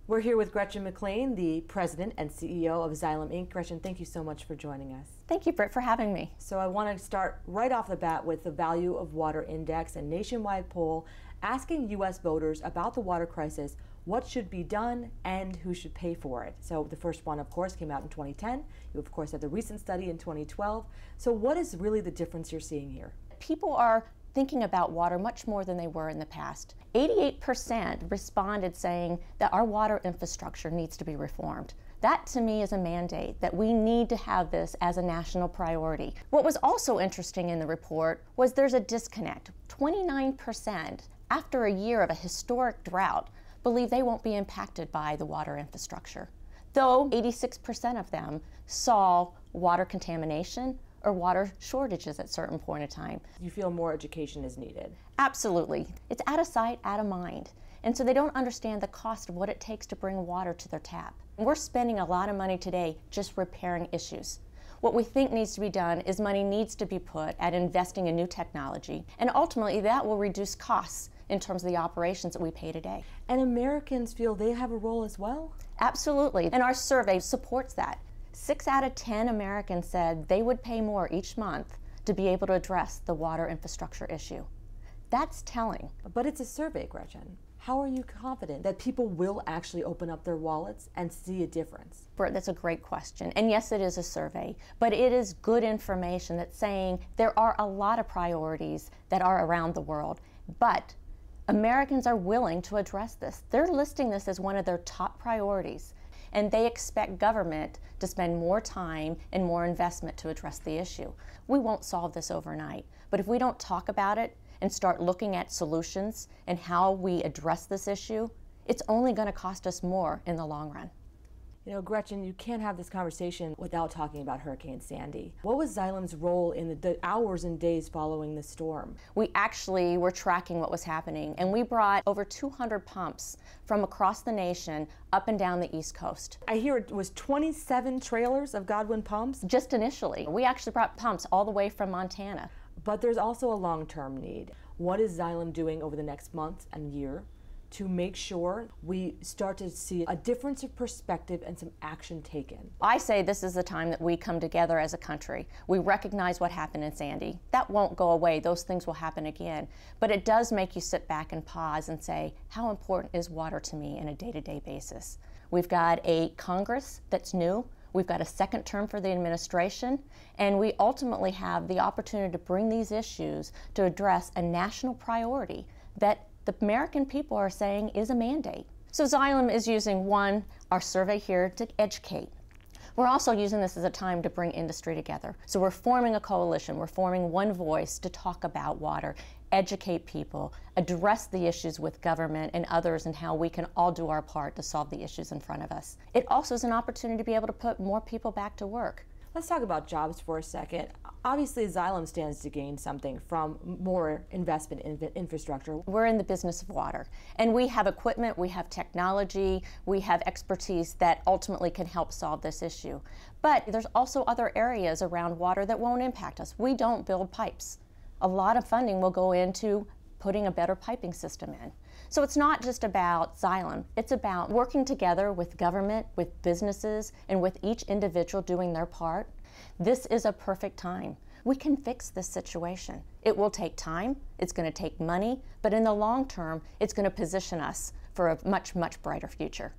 We're here with Gretchen McClain, the President and CEO of Xylem Inc. Gretchen, thank you so much for joining us. Thank you, Britt, for having me. So I want to start right off the bat with the Value of Water Index, a nationwide poll asking U.S. voters about the water crisis, what should be done, and who should pay for it. So the first one, of course, came out in 2010. You, of course, had the recent study in 2012. So what is really the difference you're seeing here? People are thinking about water much more than they were in the past. 88% responded saying that our water infrastructure needs to be reformed. That, to me, is a mandate that we need to have this as a national priority. What was also interesting in the report was there's a disconnect. 29%, after a year of a historic drought, believe they won't be impacted by the water infrastructure, though 86% of them saw water contamination or water shortages at certain point of time. You feel more education is needed? Absolutely. It's out of sight, out of mind. And so they don't understand the cost of what it takes to bring water to their tap. We're spending a lot of money today just repairing issues. What we think needs to be done is money needs to be put at investing in new technology, and ultimately that will reduce costs in terms of the operations that we pay today. And Americans feel they have a role as well? Absolutely, and our survey supports that. 6 out of 10 Americans said they would pay more each month to be able to address the water infrastructure issue. That's telling. But it's a survey, Gretchen. How are you confident that people will actually open up their wallets and see a difference? Bert, that's a great question. And yes, it is a survey, but it is good information that's saying there are a lot of priorities that are around the world, but Americans are willing to address this. They're listing this as one of their top priorities, and they expect government to spend more time and more investment to address the issue. We won't solve this overnight, but if we don't talk about it and start looking at solutions and how we address this issue, it's only going to cost us more in the long run. You know, Gretchen, you can't have this conversation without talking about Hurricane Sandy. What was Xylem's role in the hours and days following the storm? We actually were tracking what was happening, and we brought over 200 pumps from across the nation up and down the East Coast. I hear it was 27 trailers of Godwin pumps? Just initially. We actually brought pumps all the way from Montana. But there's also a long-term need. What is Xylem doing over the next month and year to make sure we start to see a difference of perspective and some action taken? I say this is the time that we come together as a country. We recognize what happened in Sandy. That won't go away. Those things will happen again. But it does make you sit back and pause and say, how important is water to me in a day-to-day basis? We've got a Congress that's new. We've got a second term for the administration, and we ultimately have the opportunity to bring these issues to address a national priority that the American people are saying is a mandate. So Xylem is using, one, our survey here to educate. We're also using this as a time to bring industry together. So we're forming a coalition, we're forming one voice to talk about water, educate people, address the issues with government and others, and how we can all do our part to solve the issues in front of us. It also is an opportunity to be able to put more people back to work. Let's talk about jobs for a second. Obviously, Xylem stands to gain something from more investment in infrastructure. We're in the business of water, and we have equipment, we have technology, we have expertise that ultimately can help solve this issue. But there's also other areas around water that won't impact us. We don't build pipes. A lot of funding will go into putting a better piping system in. So it's not just about Xylem, it's about working together with government, with businesses, and with each individual doing their part. This is a perfect time. We can fix this situation. It will take time, it's going to take money, but in the long term, it's going to position us for a much, much brighter future.